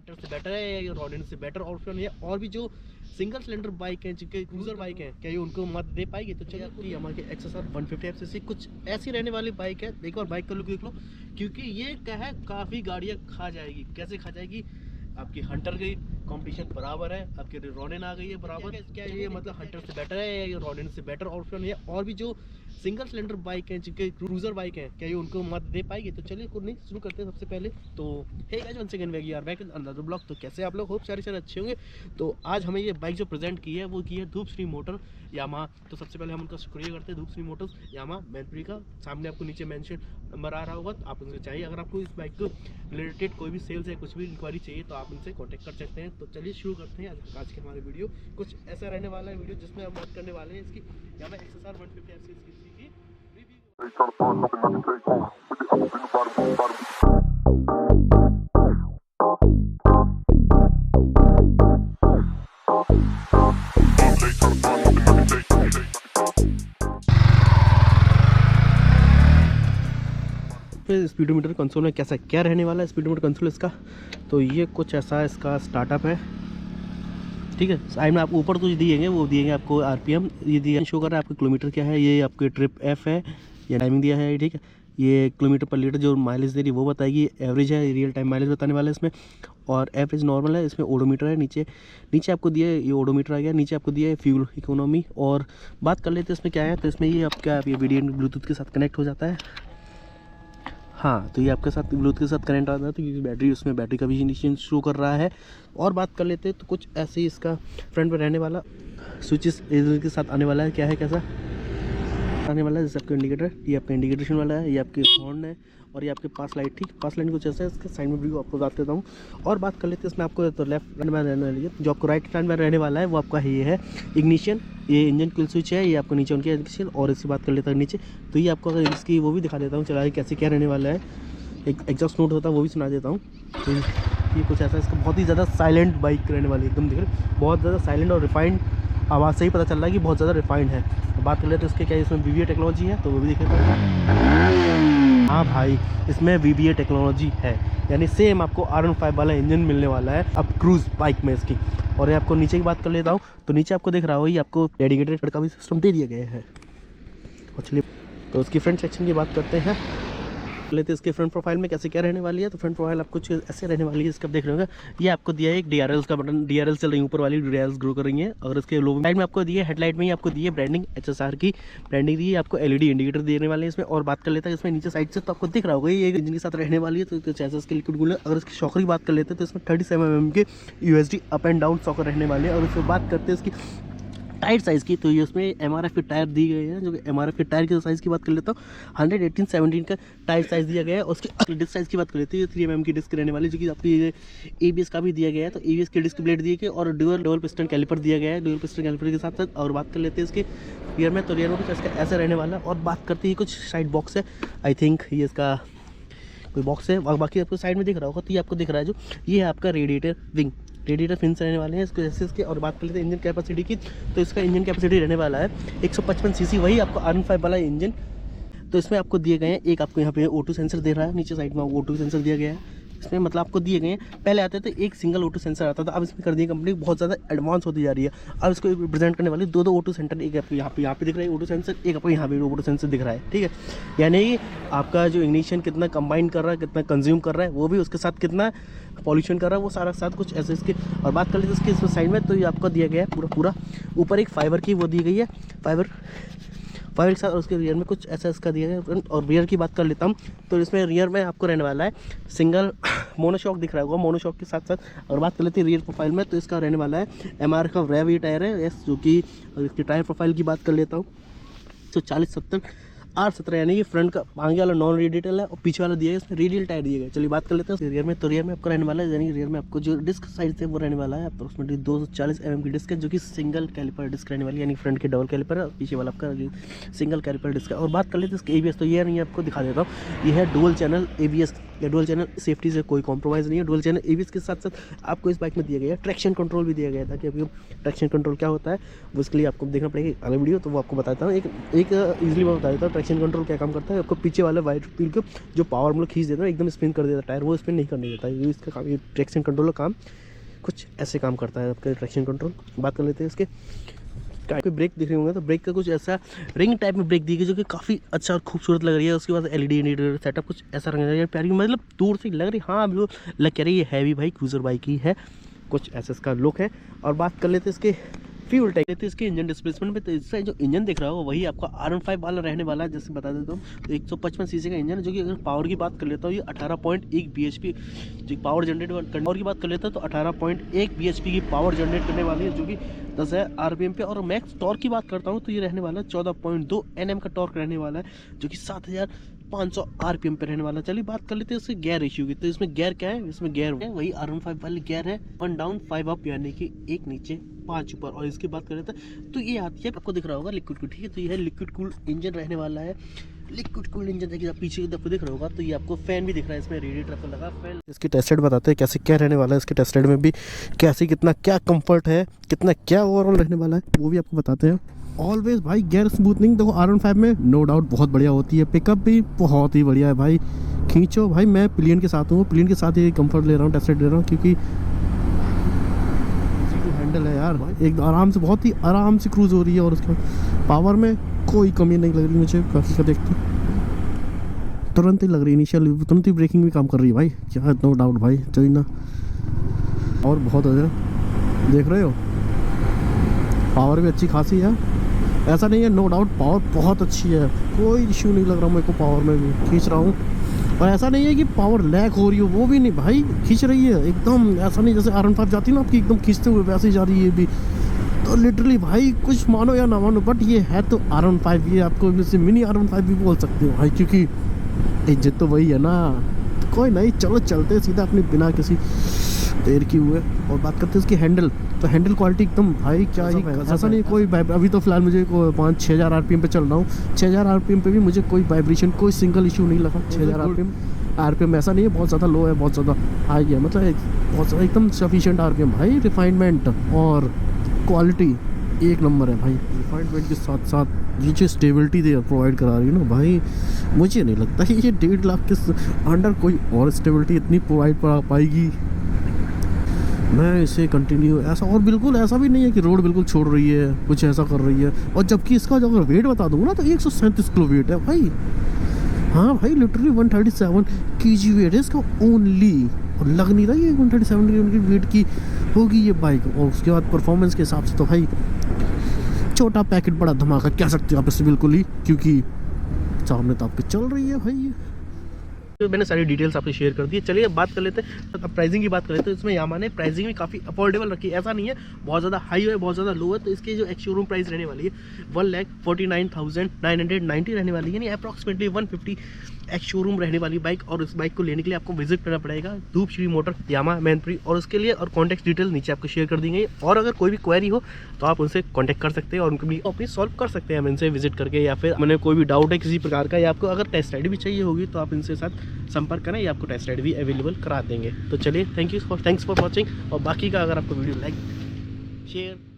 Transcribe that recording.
Hunter से better है या रॉडेन से बेटर ऑप्शन है, और भी जो सिंगल सिलेंडर बाइक हैं, जिनके क्रूजर बाइक हैं, क्या ये उनको मत दे पाएगी? तो चलिए आपकी यामाहा की XSR 150 FCC कुछ ऐसी रहने वाली बाइक है। एक बार बाइक का लुक देख लो, क्योंकि ये क्या है, काफ़ी गाड़ियाँ खा जाएगी। कैसे खा जाएगी? आपकी हंटर की कंपटीशन बराबर है, आपकी रॉडेन आ गई है बराबर। क्या ये मतलब हंटर से बेटर है या रॉडेन से बेटर ऑप्शन है, और भी जो सिंगल सिलेंडर बाइक हैं, जिनके क्रूजर बाइक हैं, क्या ये उनको मत दे पाएगी? तो चलिए कुछ नहीं, शुरू करते हैं सबसे पहले। तो hey guys, one second back यार, बैक इन अनदर ब्लॉग। तो कैसे आप लोग? होप सारे अच्छे होंगे। तो आज हमें ये बाइक जो प्रेजेंट की है वो की है धूपश्री मोटर यामाहा। तो सबसे पहले हम उनका शुक्रिया करते हैं, धूपश्री मोटर्स यामाहा मैनपुरी का। सामने आपको नीचे मेंशन नंबर आ रहा होगा, तो आप उनसे चाहिए। अगर आपको इस बाइक को रिलेटेड कोई भी सेल्स है, कुछ भी इंक्वायरी चाहिए, तो आप उनसे कॉन्टैक्ट कर सकते हैं। तो चलिए शुरू करते हैं आज के हमारे वीडियो। कुछ ऐसा रहने वाला है वीडियो जिसमें हम बात करने वाले हैं इसकी यामाहा XSR 150 FCC की रिव्यू। स्पीडोमीटर कंसोल में कैसा क्या रहने वाला है स्पीडोमीटर कंसोल इसका? तो ये कुछ ऐसा इसका स्टार्टअप है, ठीक है। साइड में आपको ऊपर कुछ दिएंगे, वो दिएंगे आपको RPM, ये दिया शो कर रहा है आपको किलोमीटर क्या है, ये आपके ट्रिप F है, ये टाइमिंग दिया है, ठीक है। ये किलोमीटर पर लीटर जो माइलेज दे रही है वो बताएगी, एवरेज है, रियल टाइम माइलेज बताने वाला है इसमें, और एवरेज नॉर्मल है। इसमें ओडोमीटर है, नीचे आपको दिया है, ये ओडोमीटर आ गया, नीचे आपको दिया है फ्यूल इकोनॉमी। और बात कर लेते हैं इसमें क्या है। तो इसमें ये आपका ये वीडियो ब्लूटूथ के साथ कनेक्ट हो जाता है। हाँ, तो ये आपके साथ ब्लूटूथ के साथ कनेक्ट आता है, तो बैटरी, उसमें बैटरी का भी इंडिकेशन शो कर रहा है। और बात कर लेते हैं तो कुछ ऐसे ही इसका फ्रंट में रहने वाला स्विचेस के साथ आने वाला है। क्या है, कैसा आने वाला है? जैसे आपका इंडिकेटर, ये आपका इंडिकेशन वाला है, ये आपके हॉर्न है, और ये आपके पास लाइट, ठीक। पास लाइट कुछ ऐसा है, इसके साइड में भी आपको बता देता हूँ। और बात कर लेते हैं इसमें आपको तो लेफ्ट हैंड में रहने वाली है, जो आपको राइट हैंड में रहने वाला है वो आपका ये है इग्निशन, ये इंजन किल स्विच है, ये आपको नीचे उनकी इग्निशन। और इसकी बात कर लेता हूँ नीचे, तो ये आपको अगर इसकी वो भी दिखा देता हूँ, चला कैसे क्या रहने वाला है, एक एग्जॉस्ट नोट होता है वो भी सुना देता हूँ। तो ये कुछ ऐसा, इसका बहुत ही ज़्यादा साइलेंट बाइक रहने वाली है, एकदम देख रहे, बहुत ज़्यादा साइलेंट और रिफाइंड आवाज़ से ही पता चल रहा है कि बहुत ज़्यादा रिफाइंड है। तो बात कर लेते हैं इसके क्या, इसमें VVA टेक्नोलॉजी है, तो वो भी देख लेते हैं। हाँ भाई, इसमें VVA टेक्नोलॉजी है, यानी सेम आपको R15 वाला इंजन मिलने वाला है अब क्रूज़ बाइक में इसकी। और ये आपको नीचे की बात कर लेता हूँ, तो नीचे आपको दिख रहा हो, ये आपको डेडिकेटेड का भी सिस्टम दे दिया गया है। और चलिए तो उसकी फ्रंट सेक्शन की बात करते हैं लेते हैं। इसके फ्रंट प्रोफाइल में कैसे क्या रहने वाली है। तो फ्रंट प्रोफाइल आपको कुछ ऐसे रहने वाली है, इसका देख रहे होगा। ये आपको दिया है एक DRL का बटन, DRL चल रही है ऊपर वाली, DRL ग्रो कर रही है। अगर इसके लो साइड में आपको दिए, हेडलाइट में ही आपको दिए ब्रांडिंग, HSR की ब्रांडिंग दी है आपको, LED इंडिकेटर देने वाले हैं इसमें। और बात कर लेते हैं इसमें नीचे साइड से, तो आपको दिख रहा होगा ये इंजन के साथ रहने वाली है। तो चैसिस के लिक्विड कूलर। अगर इसकी शॉकर की बात कर लेते हैं तो इसमें 37 mm के USD up and down shocker रहने वाले हैं। और उसके बात करते हैं इसकी टायर साइज़ की, तो ये उसमें MRF के टायर दिए गए हैं। जो कि MRF के टायर के साइज़ की बात कर लेता हूँ, 118/17 का टायर साइज़ दिया गया है। उसकी डिस्क साइज़ की बात कर लेते हैं, 3 mm की डिस्क रहने वाली, जो कि आपकी ABS का भी दिया गया है। तो ABS की डिस्क प्लेट दी गई, और डुअल पिस्टन कैलिपर दिया गया है, डुअल पिस्टन कैलिपर के साथ साथ। और बात कर लेते हैं इसके रियर में, तो रियर में कुछ इसका ऐसा रहने वाला। और बात करते हैं कुछ साइड बॉक्स है, आई थिंक ये इसका कोई बॉक्स है। और बाकी आपको साइड में दिख रहा होगा, तो ये आपको दिख रहा है जो ये है आपका रेडिएटर विंग, रेडिएटर फिन्स रहने वाले हैं इसको जैसे इसके। और बात कर लेते हैं इंजन कैपेसिटी की, तो इसका इंजन कैपेसिटी रहने वाला है 155 cc, वही आपको R15 वाला इंजन। तो इसमें आपको दिए गए हैं, एक आपको यहाँ पे O2 सेंसर दे रहा है, नीचे साइड में O2 सेंसर दिया गया है इसमें। मतलब आपको दिए गए हैं, पहले आते थे एक सिंगल O2 सेंसर आता था, अब इसमें कर दी कंपनी, बहुत ज़्यादा एडवांस होती जा रही है। अब इसको रिप्रेजेंट करने वाली दो O2 सेंटर, एक आपको यहाँ पे दिख रहा है O2 सेंसर, एक आपको यहाँ पे O2 सेंसर दिख रहा है, ठीक है। यानी कि आपका जो इग्निशन कितना कंबाइन कर रहा है, कितना कंज्यूम कर रहा है, वो भी उसके साथ कितना पॉल्यूशन कर रहा है, वो सारा साथ कुछ ऐसे इसके। और बात कर लेते हैं इसके साइड में, तो ये आपको दिया गया है पूरा ऊपर एक फाइबर की वो दी गई है, फाइबर के साथ। और उसके रियर में कुछ ऐसा इसका दिया है। और रियर की बात कर लेता हूँ, तो इसमें रियर में आपको रहने वाला है सिंगल मोनोशॉक दिख रहा होगा, मोनोशॉक के साथ साथ। और बात कर लेते हैं रियर प्रोफाइल में, तो इसका रहने वाला है MR का रेव ये टायर है, यस, जो कि इसके टायर प्रोफाइल की बात कर लेता हूँ, तो 40/70 R17, यानी कि फ्रंट का आगे वाला नॉन रेडिएटल है, और पीछे वाला दिया है इसमें रेडियल टायर दिए गए। चलिए बात कर लेते हैं रियर में, तो रियर में आपको रहने वाला है, यानी रियर में आपको जो डिस्क साइज है वो रहने वाला है अप्रोक्सीमेटली 240 mm की डिस्क है, जो कि सिंगल कैलिपर डिस्क रहने वाली है, यानी फ्रंट के डबल कैलिपर है और पीछे वाला आपका सिंगल कैलिपर डिस्क है। और बात कर लेते हैं इसके ABS, तो ये नहीं आपको दिखा देता हूँ, ये है डुअल चैनल ABS, या डुअल चैनल सेफ्टी से कोई कॉम्प्रोमाइज़ नहीं है। डुअल चैनल एबीएस के साथ साथ आपको इस बाइक में दिया गया है ट्रैक्शन कंट्रोल भी दिया गया था कि अभी ट्रैक्शन कंट्रोल क्या होता है वो उसके लिए आपको देखना पड़ेगा अलग वीडियो, तो वो आपको बताता हूँ। एक ईजिली मैं बता देता हूँ ट्रैक्शन कंट्रोल क्या काम करता है। आपको पीछे वाले वाइट व्हील को जो पावर हम लोग खींच देता है एकदम स्पिन कर देता है टायर, वो स्पिन नहीं करने देता है। इसका काम, ये ट्रैक्शन कंट्रोल का काम कुछ ऐसे काम करता है आपका ट्रैक्शन कंट्रोल। बात कर लेते हैं इसके कोई ब्रेक दिख रहे होंगे तो ब्रेक का कुछ ऐसा रिंग टाइप में ब्रेक दी गई जो कि काफ़ी अच्छा और खूबसूरत लग रही है। उसके बाद एलईडी इंडिकेटर सेटअप कुछ ऐसा रंग प्यारी, मतलब दूर से लग रही, हाँ वो लग कह रही है हैवी भाई क्रूजर बाइक ही है, कुछ ऐसा इसका लुक है। और बात कर लेते हैं इसके फ्यूल टैंक, लेते हैं इसके इंजन डिस्प्लेसमेंट पे। तो इसका जो इंजन दिख रहा हो वही आपका R15 वाला रहने वाला है। जैसे बता देता हूँ तो 155 सीसी का इंजन है, जो कि अगर पावर की बात कर लेता हूँ ये 18.1 bhp जो पावर जनरेट पावर की बात कर लेता हूँ तो 18.1 bhp की पावर जनरेट करने वाली है, जो कि 10,000 RPM पे। और मैक्स टॉर्क की बात करता हूँ तो ये रहने वाला है 14.2 Nm का टॉर्क रहने वाला है, जो कि 7,500 RPM पे रहने वाला है। चलिए बात कर लेते हैं इसके गियर रेशियो की। तो इसमें गियर क्या है, इसमें गियर है वही R15 वाली गियर है, 1 डाउन 5 अप, यानी कि 1 नीचे 5 ऊपर। और इसकी बात कर लेते हैं तो ये आती है, आपको दिख रहा होगा लिक्विड कूल, ठीक है। तो ये है लिक्विड कूल इंजन रहने वाला है। लिक्विड कूल इंजन देखिए आप पीछे आपको दिख रहा होगा तो ये आपको फैन भी दिख रहा है, इसमें रेडिएटर आपको लगा फैन। इसकी टेस्टेड बताते हैं कैसे क्या रहने वाला है, इसके टेस्टेड में भी कैसे कितना क्या कंफर्ट है, कितना क्या ओवरऑल रहने वाला है वो भी आपको बताते हैं। ऑलवेज भाई गियर स्मूथनिंग देखो R15 में नो डाउट बहुत बढ़िया होती है, पिकअप भी बहुत ही बढ़िया है भाई। खींचो भाई, मैं प्लेन के साथ हूँ, प्लेन के साथ ही कंफर्ट ले रहा हूँ, टेस्टेड ले रहा हूँ, क्योंकि हैंडल है यार एक आराम से, बहुत ही आराम से क्रूज हो रही है। और उसका पावर में कोई कमी नहीं लग रही मुझे, काफ़ी का देखते तुरंत ही लग रही है, इनिशियल तुरंत ही ब्रेकिंग भी काम कर रही है भाई, क्या नो डाउट भाई चलिए ना। और बहुत अच्छा देख रहे हो, पावर भी अच्छी खासी है, ऐसा नहीं है, नो डाउट पावर बहुत अच्छी है, कोई इशू नहीं लग रहा मेरे को, पावर में भी खींच रहा हूँ। और ऐसा नहीं है कि पावर लैग हो रही हो, वो भी नहीं भाई, खींच रही है एकदम, ऐसा नहीं जैसे R15 जाती है ना आपकी एकदम खींचते हुए, वैसे ही जा रही है ये भी। तो लिटरली भाई कुछ मानो या ना मानो बट ये है तो R15, ये आपको जैसे मिनी R15 भी बोल सकते हो भाई, क्योंकि इज्जत तो वही है ना। तो कोई नहीं, चलो चलते सीधा अपने बिना किसी देर की हुए। और बात करते हैं उसकी हैंडल, तो हैंडल क्वालिटी एकदम भाई क्या ही, ऐसा नहीं कोई अभी तो फिलहाल मुझे 5-6,000 RPM पे चल रहा हूँ, 6,000 RPM पे भी मुझे कोई वाइब्रेशन कोई सिंगल इशू नहीं लगा। 6,000 RPM ऐसा नहीं है बहुत ज़्यादा लो है, बहुत ज़्यादा हाई है, मतलब बहुत ज़्यादा एकदम सफिशिएंट RPM भाई। रिफाइनमेंट और क्वालिटी एक नंबर है भाई। रिफाइनमेंट के साथ साथ ये जो स्टेबिलिटी दे प्रोवाइड करा रही है ना भाई, मुझे नहीं लगता ये 1.5 लाख के अंडर कोई और स्टेबिलिटी इतनी प्रोवाइड करा पाएगी। मैं इसे कंटिन्यू ऐसा, और बिल्कुल ऐसा भी नहीं है कि रोड बिल्कुल छोड़ रही है, कुछ ऐसा कर रही है। और जबकि इसका जो अगर वेट बता दूँगा ना तो 137 किलो वेट है भाई। हाँ भाई लिटरली 137 kg वेट है इसका ओनली, और लग नहीं रहा है 137 kg वेट की होगी ये बाइक। और उसके बाद परफॉर्मेंस के हिसाब से तो भाई छोटा पैकेट बड़ा धमाका कह सकते हो आप इससे बिल्कुल ही, क्योंकि सामने तो आपके चल रही है भाई। तो मैंने सारी डिटेल्स आपसे शेयर कर दी। चलिए अब बात कर लेते हैं, अब प्राइसिंग की बात कर लेते हैं। इसमें यामा ने प्राइसिंग भी काफ़ी अफोर्डेबल रखी है, ऐसा नहीं है बहुत ज़्यादा हाई है बहुत ज़्यादा लो है। तो इसकी जो एक्स शोरूम प्राइस रहने वाली है 1,49,990 रहने वाली है, यानी अप्रॉक्सीमेटली 150 एक्स शोरूम रहने वाली बाइक। और इस बाइक को लेने के लिए आपको विजिट करना पड़ेगा धूप श्री मोटर यामा मैनपुरी, और उसके लिए और कॉन्टैक्ट डिटेल नीचे आपको शेयर कर दी गई। और अगर कोई भी क्वेरी हो तो आप उनसे कॉन्टैक्ट कर सकते हैं और उनको भी अपनी सॉल्व कर सकते हैं हम इनसे विजिट करके, या फिर मैंने कोई भी डाउट है किसी प्रकार का, या आपको अगर टेस्ट राइड भी चाहिए होगी तो आप इनसे साथ संपर्क करें, या आपको टेस्ट राइड भी अवेलेबल करा देंगे। तो चलिए थैंक्स फॉर वॉचिंग। और बाकी का अगर आपको वीडियो लाइक शेयर